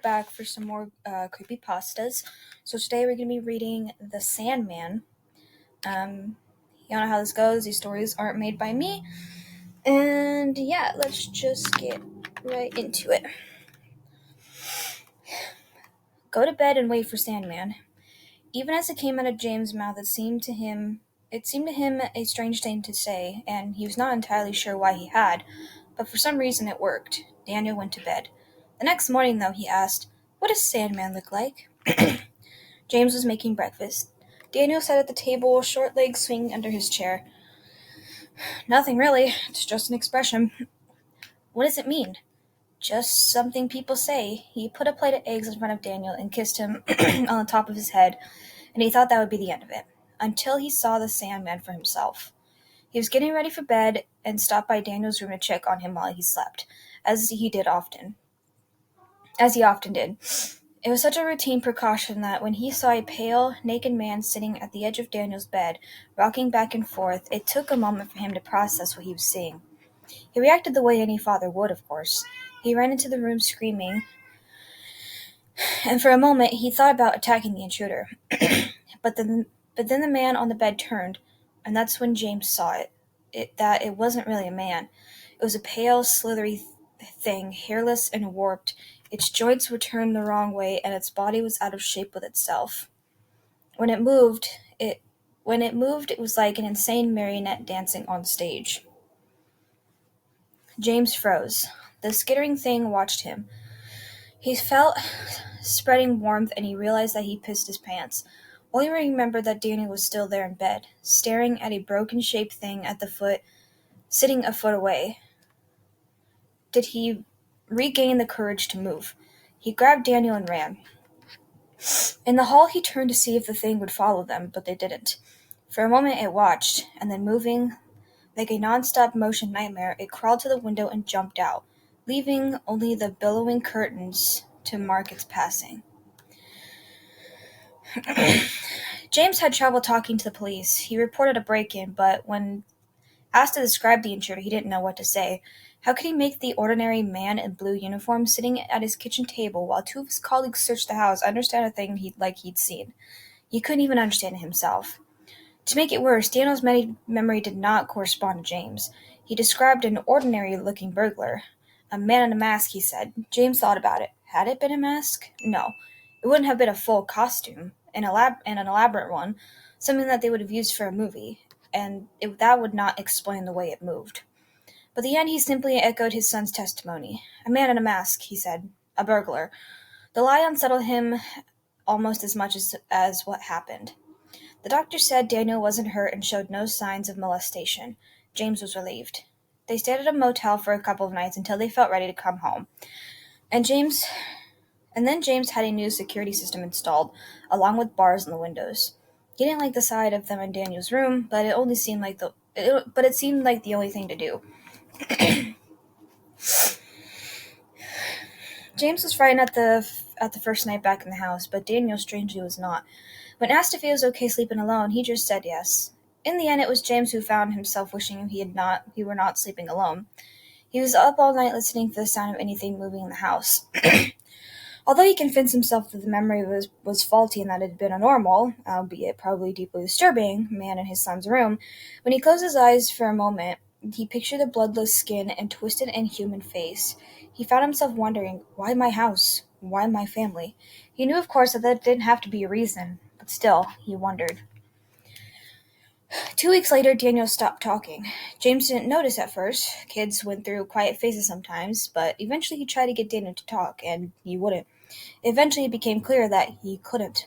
back for some more creepypastas. So today we're going to be reading The Sandman. You know how this goes. These stories aren't made by me. And yeah, let's just get right into it. Go to bed and wait for Sandman. Even as it came out of James' mouth, it seemed to him a strange thing to say, and he was not entirely sure why he had, but for some reason it worked. Daniel went to bed. The next morning, though, he asked, "What does Sandman look like?" James was making breakfast. Daniel sat at the table, short legs swinging under his chair. "Nothing really. It's just an expression." "What does it mean?" "Just something people say." He put a plate of eggs in front of Daniel and kissed him on the top of his head, and he thought that would be the end of it, until he saw the Sandman for himself. He was getting ready for bed and stopped by Daniel's room to check on him while he slept, as he often did. It was such a routine precaution that when he saw a pale, naked man sitting at the edge of Daniel's bed, rocking back and forth, it took a moment for him to process what he was seeing. He reacted the way any father would, of course. He ran into the room screaming, and for a moment he thought about attacking the intruder. But then the man on the bed turned, and that's when James saw that it wasn't really a man. It was a pale, slithery thing, hairless and warped. Its joints were turned the wrong way, and its body was out of shape with itself. When it moved, it was like an insane marionette dancing on stage. James froze. The skittering thing watched him. He felt spreading warmth, and he realized that he pissed his pants. Only remembered that Daniel was still there in bed, staring at a broken-shaped thing sitting a foot away. Did he regain the courage to move? He grabbed Daniel and ran. In the hall, he turned to see if the thing would follow them, but they didn't. For a moment it watched, and then, moving like a non-stop motion nightmare, it crawled to the window and jumped out, leaving only the billowing curtains to mark its passing. James had trouble talking to the police. He reported a break-in, but when asked to describe the intruder, he didn't know what to say. How could he make the ordinary man in blue uniform sitting at his kitchen table while two of his colleagues searched the house understand a thing he'd seen? He couldn't even understand it himself. To make it worse, Daniel's memory did not correspond to James. He described an ordinary-looking burglar. "A man in a mask," he said. James thought about it. Had it been a mask? No. It wouldn't have been a full costume, an elaborate one, something that they would have used for a movie, and that would not explain the way it moved. But in the end, he simply echoed his son's testimony. "A man in a mask," he said. "A burglar." The lie unsettled him almost as much as what happened. The doctor said Daniel wasn't hurt and showed no signs of molestation. James was relieved. They stayed at a motel for a couple of nights until they felt ready to come home. And then James had a new security system installed, along with bars in the windows. He didn't like the sight of them in Daniel's room, but it seemed like the only thing to do. James was frightened at the first night back in the house, but Daniel strangely was not. When asked if he was okay sleeping alone, he just said yes. In the end, it was James who found himself wishing he were not sleeping alone. He was up all night listening for the sound of anything moving in the house. Although he convinced himself that the memory was faulty and that it had been a normal, albeit probably deeply disturbing, man in his son's room, when he closed his eyes for a moment, he pictured the bloodless skin and twisted inhuman face. He found himself wondering, why my house? Why my family? He knew, of course, that didn't have to be a reason, but still, he wondered. 2 weeks later, Daniel stopped talking. James didn't notice at first. Kids went through quiet phases sometimes, but eventually he tried to get Daniel to talk, and he wouldn't. Eventually it became clear that he couldn't.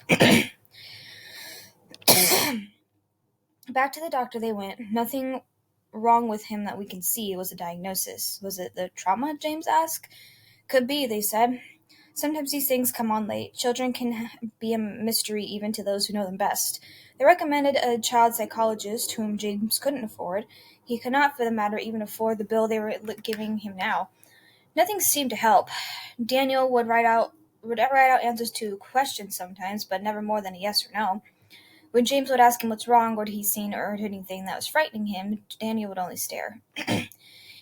Back to the doctor they went. Nothing wrong with him that we can see was a diagnosis. Was it the trauma, James asked? Could be, they said. Sometimes these things come on late. Children can be a mystery even to those who know them best. They recommended a child psychologist whom James couldn't afford. He could not, for the matter, even afford the bill they were giving him now. Nothing seemed to help. Daniel would write out answers to questions sometimes, but never more than a yes or no. When James would ask him what's wrong, or had he seen or heard anything that was frightening him, Daniel would only stare.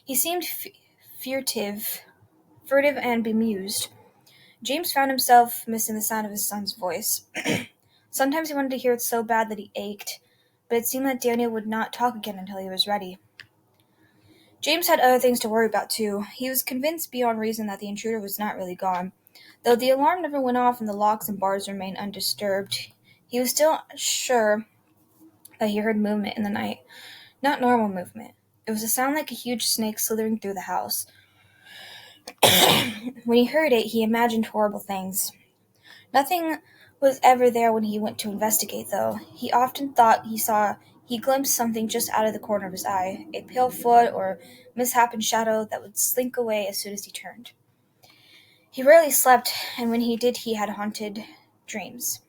He seemed furtive and bemused. James found himself missing the sound of his son's voice. Sometimes he wanted to hear it so bad that he ached, but it seemed that Daniel would not talk again until he was ready. James had other things to worry about, too. He was convinced beyond reason that the intruder was not really gone. Though the alarm never went off and the locks and bars remained undisturbed, he was still sure that he heard movement in the night. Not normal movement. It was a sound like a huge snake slithering through the house. When he heard it, he imagined horrible things. Nothing was ever there when he went to investigate, though. He often thought he glimpsed something just out of the corner of his eye, a pale foot or misshapen shadow that would slink away as soon as he turned. He rarely slept, and when he did, he had haunted dreams.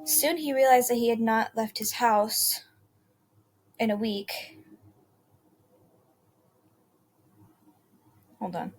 Soon he realized that he had not left his house in a week. Hold on.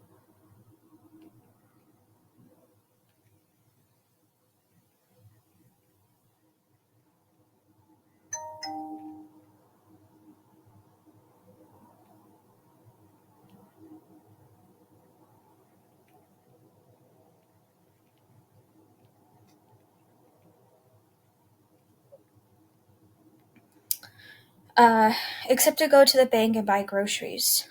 Uh, except to go to the bank and buy groceries.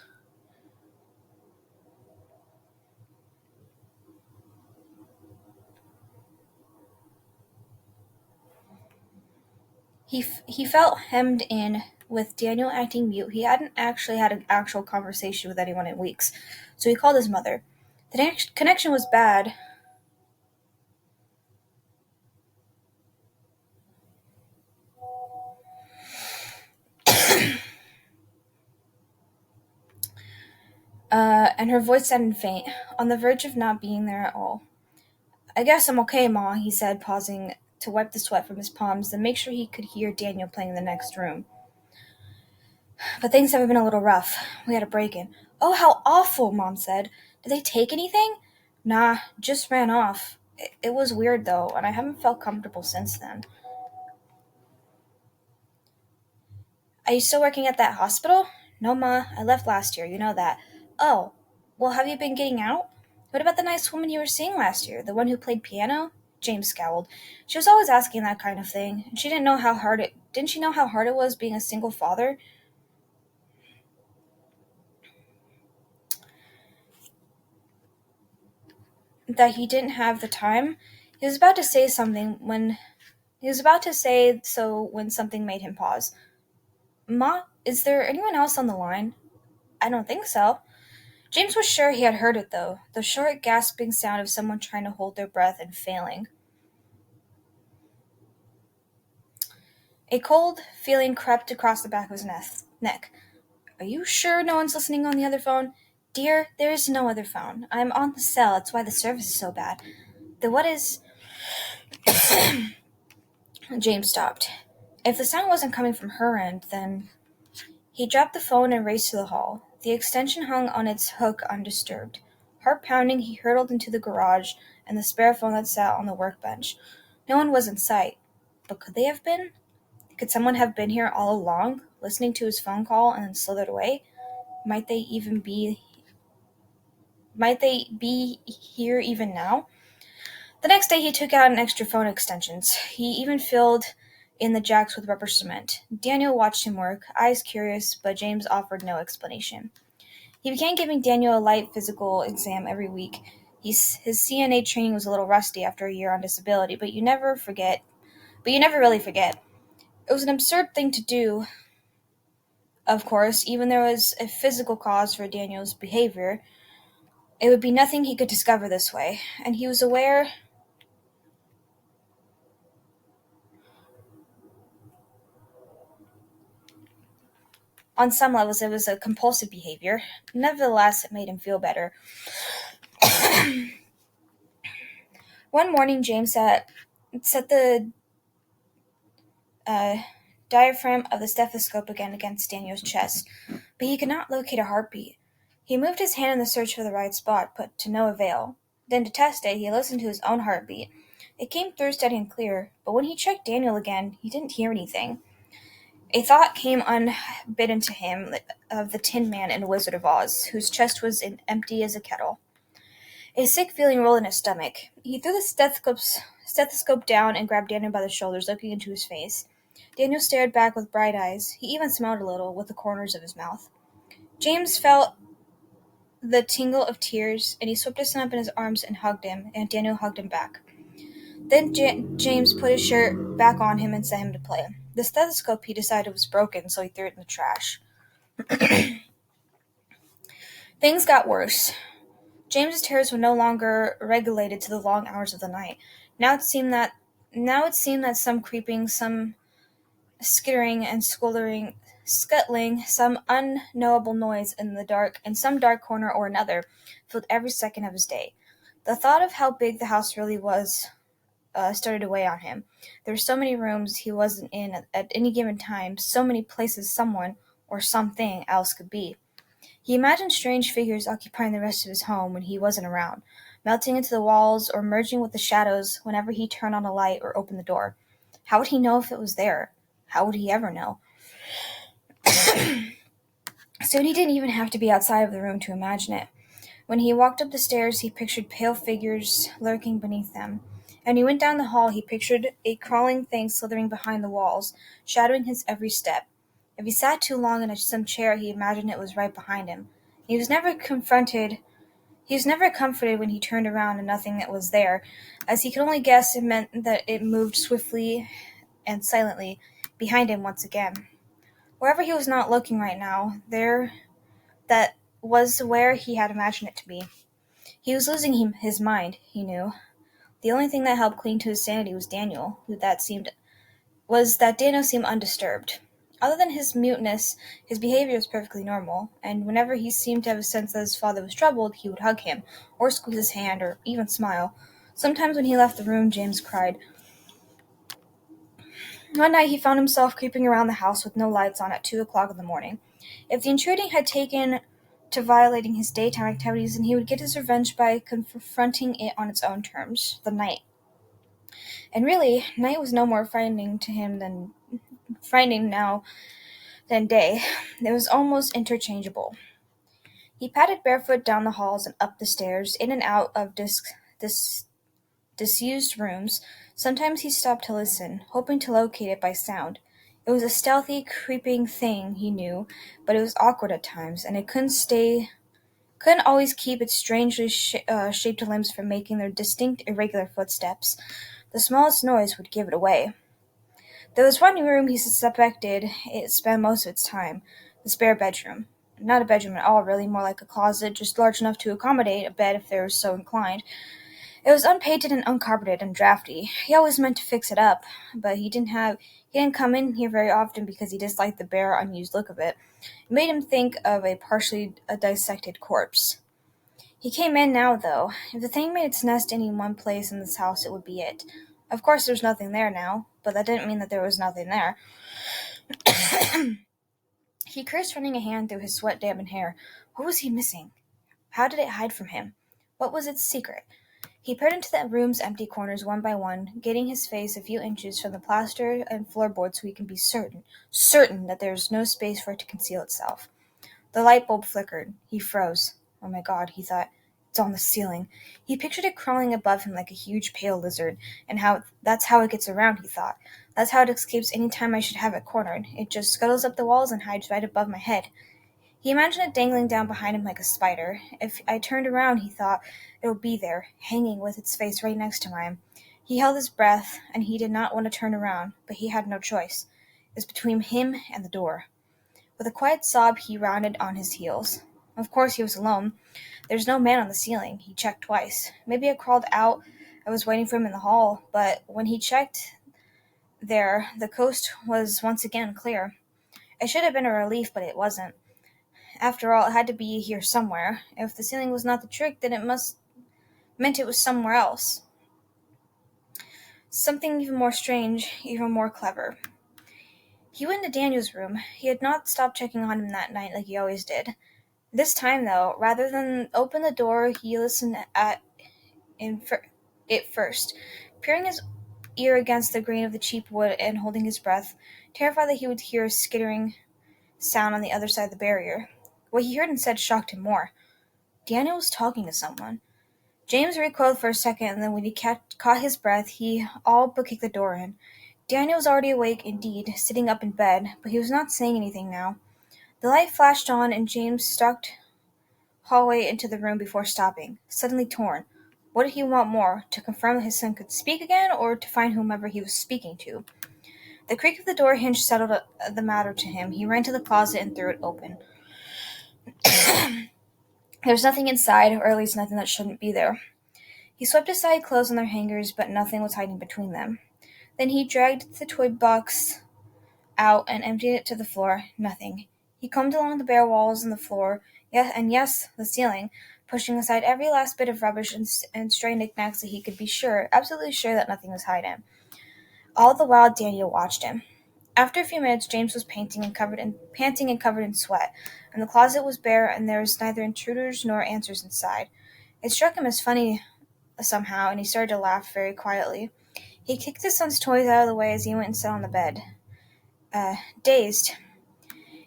He felt hemmed in with Daniel acting mute. He hadn't actually had an actual conversation with anyone in weeks, so he called his mother. The connection was bad. And her voice sounded faint, on the verge of not being there at all. "I guess I'm okay, Ma," he said, pausing to wipe the sweat from his palms, then make sure he could hear Daniel playing in the next room. "But things have been a little rough. We had a break-in." "Oh, how awful," Mom said. "Did they take anything?" "Nah, just ran off. It was weird, though, and I haven't felt comfortable since then." "Are you still working at that hospital?" "No, Ma, I left last year, you know that." "Oh, well, have you been getting out?" "What about the nice woman you were seeing last year, the one who played piano?" James scowled. "She was always asking that kind of thing, and she didn't she know how hard it was being a single father?" That he didn't have the time. He was about to say something when he was about to say so when something made him pause. "Ma, is there anyone else on the line?" "I don't think so." James was sure he had heard it, though, the short, gasping sound of someone trying to hold their breath and failing. A cold feeling crept across the back of his neck. "Are you sure no one's listening on the other phone?" "Dear, there is no other phone. I'm on the cell. That's why the service is so bad." "Then what is—" James stopped. If the sound wasn't coming from her end, then... He dropped the phone and raced to the hall. The extension hung on its hook undisturbed. Heart pounding, he hurtled into the garage and the spare phone that sat on the workbench. No one was in sight. But could they have been? Could someone have been here all along, listening to his phone call and then slithered away? Might they even be... Might they be here even now? The next day he took out an extra phone extensions. He even filled in the jacks with rubber cement. Daniel watched him work, eyes curious, but James offered no explanation. He began giving Daniel a light physical exam every week. His CNA training was a little rusty after a year on disability, but you never really forget. It was an absurd thing to do, of course, even there was a physical cause for Daniel's behavior. It would be nothing he could discover this way, and he was aware. On some levels, it was a compulsive behavior. Nevertheless, it made him feel better. One morning, James set the uh, diaphragm of the stethoscope again against Daniel's chest, but he could not locate a heartbeat. He moved his hand in the search for the right spot, but to no avail. Then, to test it, he listened to his own heartbeat. It came through steady and clear, but when he checked Daniel again, he didn't hear anything. A thought came unbidden to him of the Tin Man in Wizard of Oz, whose chest was empty as a kettle. A sick feeling rolled in his stomach. He threw the stethoscope down and grabbed Daniel by the shoulders, looking into his face. Daniel stared back with bright eyes. He even smiled a little, with the corners of his mouth. James felt the tingle of tears, and he swept his son up in his arms and hugged him, and Daniel hugged him back. Then James put his shirt back on him and set him to play. The stethoscope, he decided, was broken, so he threw it in the trash. Things got worse. James's terrors were no longer regulated to the long hours of the night. Now it seemed that some creeping, some skittering and scuttling, some unknowable noise in the dark, in some dark corner or another, filled every second of his day. The thought of how big the house really was started to weigh on him. There were so many rooms he wasn't in at any given time, so many places someone or something else could be. He imagined strange figures occupying the rest of his home when he wasn't around, melting into the walls or merging with the shadows whenever he turned on a light or opened the door. How would he know if it was there? How would he ever know? Soon he didn't even have to be outside of the room to imagine it. When he walked up the stairs, he pictured pale figures lurking beneath them. And when he went down the hall, he pictured a crawling thing slithering behind the walls, shadowing his every step. If he sat too long in some chair, he imagined it was right behind him. He was never comforted when he turned around and nothing was there, as he could only guess it meant that it moved swiftly and silently behind him once again. Wherever he was not looking right now, there that was where he had imagined it to be. He was losing his mind, he knew. The only thing that helped cling to his sanity was that Daniel seemed undisturbed. Other than his muteness, his behavior was perfectly normal, and whenever he seemed to have a sense that his father was troubled, he would hug him, or squeeze his hand, or even smile. Sometimes when he left the room, James cried. One night he found himself creeping around the house with no lights on at 2 o'clock in the morning. If the intruding had taken to violating his daytime activities, then he would get his revenge by confronting it on its own terms, the night. And really, night was no more frightening now than day. It was almost interchangeable. He padded barefoot down the halls and up the stairs, in and out of disused rooms. Sometimes he stopped to listen, hoping to locate it by sound. It was a stealthy, creeping thing, he knew, but it was awkward at times, and it couldn't always keep its strangely shaped limbs from making their distinct, irregular footsteps. The smallest noise would give it away. There was one room he suspected it spent most of its time, the spare bedroom. Not a bedroom at all, really, more like a closet, just large enough to accommodate a bed if they were so inclined. It was unpainted and uncarpeted and drafty. He always meant to fix it up, but he didn't come in here very often because he disliked the bare, unused look of it. It made him think of a partially dissected corpse. He came in now, though. If the thing made its nest any one place in this house, it would be it. Of course, there was nothing there now, but that didn't mean that there was nothing there. He cursed, running a hand through his sweat-dampened hair. What was he missing? How did it hide from him? What was its secret? He peered into the room's empty corners one by one, getting his face a few inches from the plaster and floorboards so he can be certain that there was no space for it to conceal itself. The light bulb flickered. He froze. Oh my God, he thought. It's on the ceiling. He pictured it crawling above him like a huge pale lizard, and that's how it gets around, he thought. That's how it escapes any time I should have it cornered. It just scuttles up the walls and hides right above my head. He imagined it dangling down behind him like a spider. If I turned around, he thought, it would be there, hanging with its face right next to mine. He held his breath, and he did not want to turn around, but he had no choice. It was between him and the door. With a quiet sob, he rounded on his heels. Of course he was alone. There was no man on the ceiling. He checked twice. Maybe I crawled out. I was waiting for him in the hall, but when he checked there, the coast was once again clear. It should have been a relief, but it wasn't. After all, it had to be here somewhere. If the ceiling was not the trick, then meant it was somewhere else. Something even more strange, even more clever. He went into Daniel's room. He had not stopped checking on him that night like he always did. This time, though, rather than open the door, he listened at it first, peering his ear against the grain of the cheap wood and holding his breath, terrified that he would hear a skittering sound on the other side of the barrier. What he heard instead shocked him more. Daniel was talking to someone. James recoiled for a second, and then when he caught his breath, he all but kicked the door in. Daniel was already awake, indeed, sitting up in bed, but he was not saying anything now. The light flashed on, and James stalked hallway into the room before stopping, suddenly torn. What did he want more? To confirm that his son could speak again, or to find whomever he was speaking to? The creak of the door hinge settled the matter to him. He ran to the closet and threw it open. There was nothing inside, or at least nothing that shouldn't be there. He swept aside clothes on their hangers, but nothing was hiding between them. Then he dragged the toy box out and emptied it to the floor. Nothing. He combed along the bare walls and the floor, yes, the ceiling, pushing aside every last bit of rubbish and stray knickknacks that he could be sure, absolutely sure that nothing was hidden. All the while, Daniel watched him. After a few minutes, James was panting and covered in sweat, and the closet was bare, and there was neither intruders nor answers inside. It struck him as funny somehow, and he started to laugh very quietly. He kicked his son's toys out of the way as he went and sat on the bed. Dazed,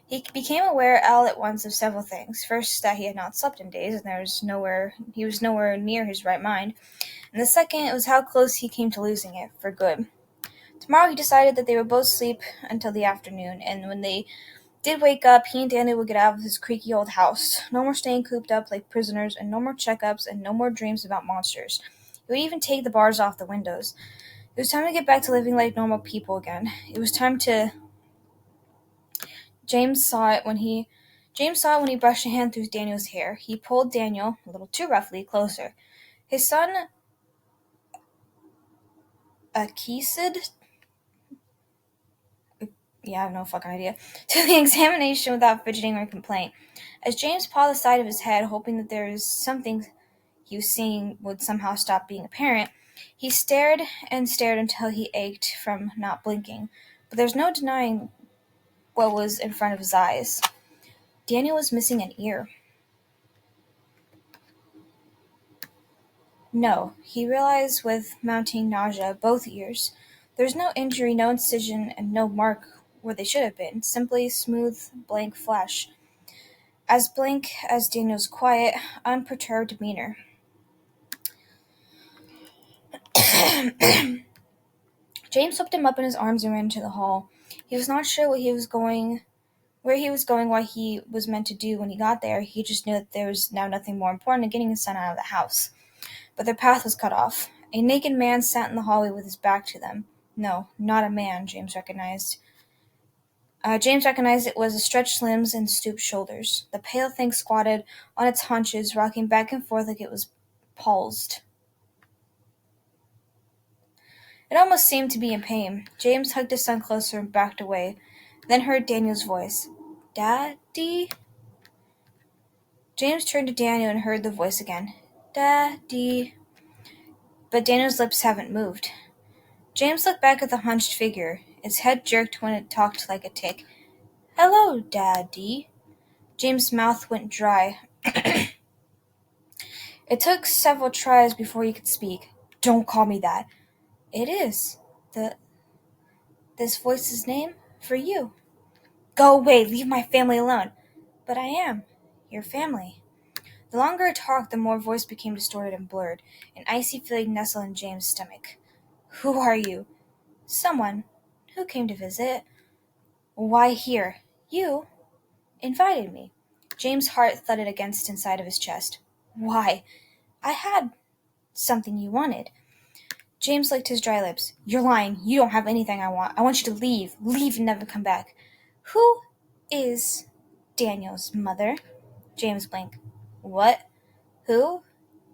he became aware all at once of several things. First, that he had not slept in days, and he was nowhere near his right mind. And the second was how close he came to losing it, for good. Tomorrow he decided that they would both sleep until the afternoon, and when they did wake up, he and Danny would get out of his creaky old house. No more staying cooped up like prisoners, and no more checkups, and no more dreams about monsters. He would even take the bars off the windows. It was time to get back to living like normal people again. It was time to... James saw it when he brushed a hand through Daniel's hair. He pulled Daniel, a little too roughly, closer. His son, Akised, I have no fucking idea, to the examination without fidgeting or complaint. As James pawed the side of his head, hoping that there was something he was seeing would somehow stop being apparent, he stared and stared until he ached from not blinking. But there was no denying what was in front of his eyes. Daniel was missing an ear. No, he realized with mounting nausea, both ears. There was no injury, no incision, and no mark where they should have been, simply smooth, blank flesh. As blank as Daniel's quiet, unperturbed demeanor. James swept him up in his arms and ran into the hall. He was not sure where he was going, what he was meant to do when he got there. He just knew that there was now nothing more important than getting his son out of the house. But their path was cut off. A naked man sat in the hallway with his back to them. No, not a man, James recognized. James recognized it was stretched limbs and stooped shoulders. The pale thing squatted on its haunches, rocking back and forth like it was palsied. It almost seemed to be in pain. James hugged his son closer and backed away, then heard Daniel's voice. Daddy? James turned to Daniel and heard the voice again. Daddy. But Daniel's lips haven't moved. James looked back at the hunched figure. Its head jerked when it talked like a tick. Hello, Daddy. James' mouth went dry. It took several tries before he could speak. Don't call me that. It is. This voice's name? For you. Go away, leave my family alone. But I am. Your family. The longer it talked, the more voice became distorted and blurred. An icy feeling nestled in James' stomach. Who are you? Someone. Who came to visit? Why here? You invited me. James' heart thudded against inside of his chest. Why? I had something you wanted. James licked his dry lips. You're lying. You don't have anything I want. I want you to leave. Leave and never come back. Who is Daniel's mother? James blinked. What? Who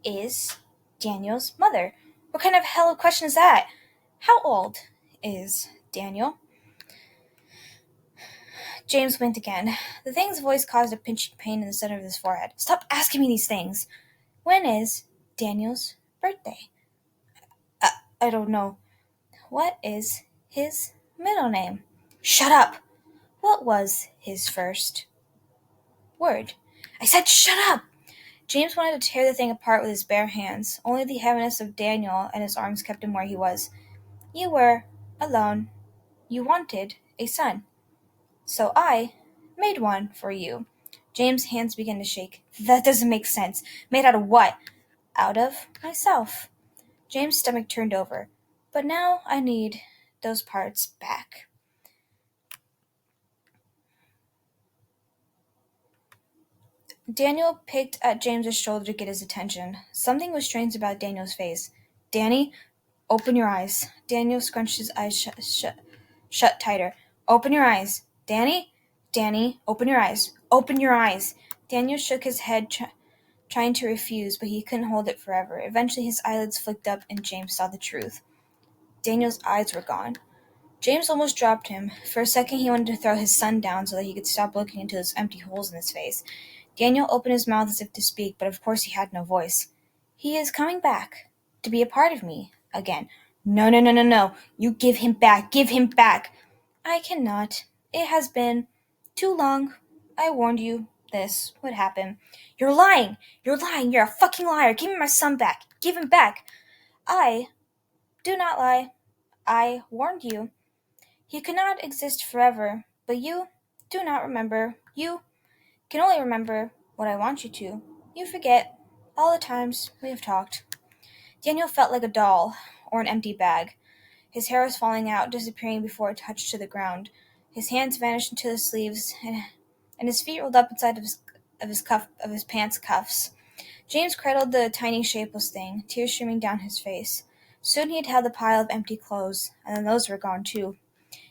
is Daniel's mother? What kind of hell of a question is that? How old is Daniel? James winked again. The thing's voice caused a pinching pain in the center of his forehead. Stop asking me these things. When is Daniel's birthday? I don't know. What is his middle name? Shut up! What was his first word? I said shut up! James wanted to tear the thing apart with his bare hands. Only the heaviness of Daniel and his arms kept him where he was. You were alone. You wanted a son. So I made one for you. James' hands began to shake. That doesn't make sense. Made out of what? Out of myself. James' stomach turned over. But now I need those parts back. Daniel picked at James's shoulder to get his attention. Something was strange about Daniel's face. Danny, open your eyes. Daniel scrunched his eyes shut tighter. Open your eyes. Danny? Danny, open your eyes. Open your eyes. Daniel shook his head, trying to refuse, but he couldn't hold it forever. Eventually his eyelids flicked up and James saw the truth. Daniel's eyes were gone. James almost dropped him. For a second he wanted to throw his son down so that he could stop looking into those empty holes in his face. Daniel opened his mouth as if to speak, but of course he had no voice. He is coming back. To be a part of me. Again. No, no, no, no, no. You give him back. Give him back. I cannot. It has been too long. I warned you. This would happen. You're lying. You're lying. You're a fucking liar. Give me my son back. Give him back. I do not lie. I warned you. He cannot exist forever, but you do not remember. You can only remember what I want you to. You forget all the times we have talked. Daniel felt like a doll or an empty bag. His hair was falling out, disappearing before it touched to the ground. His hands vanished into the sleeves, and his feet rolled up inside of his pants cuffs. James cradled the tiny shapeless thing, tears streaming down his face. Soon he had held the pile of empty clothes, and then those were gone too.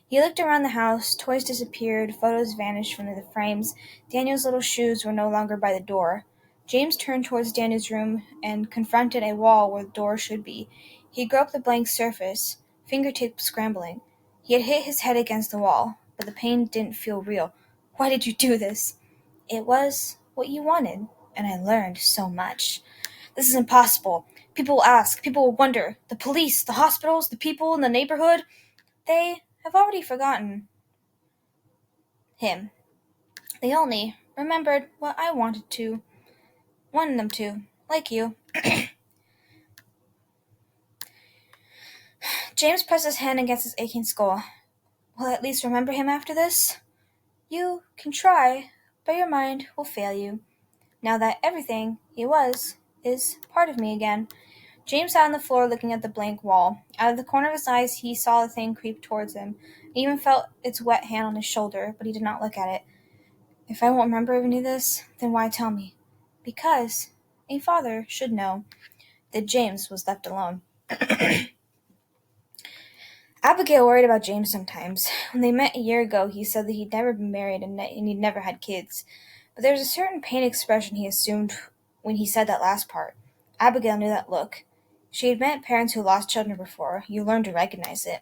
He looked around the house. Toys disappeared. Photos vanished from the frames. Daniel's little shoes were no longer by the door. James turned towards Daniel's room and confronted a wall where the door should be. He groped the blank surface, fingertips scrambling. He had hit his head against the wall, but the pain didn't feel real. Why did you do this? It was what you wanted, and I learned so much. This is impossible. People will ask. People will wonder. The police, the hospitals, the people in the neighborhood, they have already forgotten him. They only remembered what I wanted them to, like you. James pressed his hand against his aching skull. Will I at least remember him after this? You can try, but your mind will fail you. Now that everything he was is part of me again. James sat on the floor looking at the blank wall. Out of the corner of his eyes he saw the thing creep towards him. He even felt its wet hand on his shoulder, but he did not look at it. If I won't remember any of this, then why tell me? Because a father should know that James was left alone. Abigail worried about James sometimes. When they met a year ago, he said that he'd never been married and he'd never had kids. But there was a certain pain expression he assumed when he said that last part. Abigail knew that look. She had met parents who lost children before. You learned to recognize it.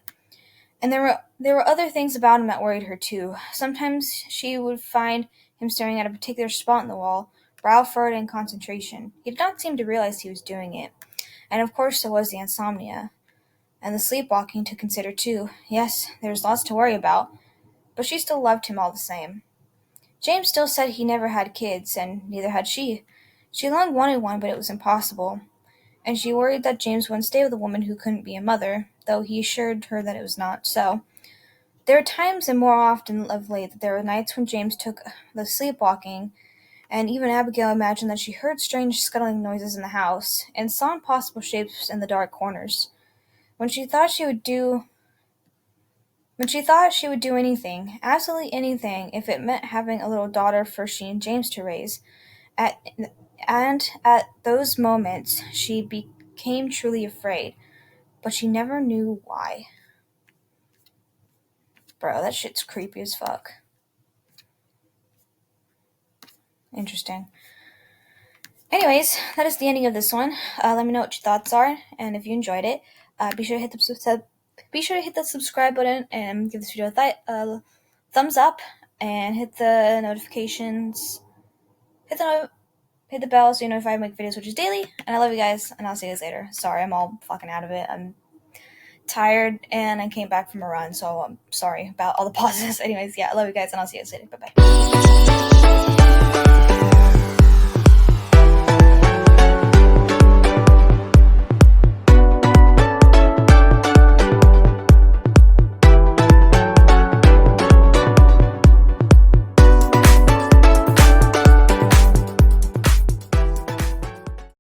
And there were other things about him that worried her too. Sometimes she would find him staring at a particular spot in the wall, brow furrowed in concentration. He did not seem to realize he was doing it. And of course there was the insomnia. And the sleepwalking to consider too. Yes, there was lots to worry about. But she still loved him all the same. James still said he never had kids, and neither had she. She long wanted one, but it was impossible. And she worried that James wouldn't stay with a woman who couldn't be a mother, though he assured her that it was not so. There were times, and more often of late, that there were nights when James took the sleepwalking, and even Abigail imagined that she heard strange scuttling noises in the house, and saw impossible shapes in the dark corners. When she thought she would do anything, absolutely anything, if it meant having a little daughter for she and James to raise, and at those moments she became truly afraid, but she never knew why. Bro, that shit's creepy as fuck. Interesting. Anyways, that is the ending of this one. Let me know what your thoughts are, and if you enjoyed it, be sure to hit the subscribe button and give this video a thumbs up, and hit the notifications. Hit the bell so you know if I make videos, which is daily. And I love you guys, and I'll see you guys later. Sorry, I'm all fucking out of it. I'm tired, and I came back from a run, so I'm sorry about all the pauses. Anyways, yeah, I love you guys, and I'll see you guys later. Bye bye.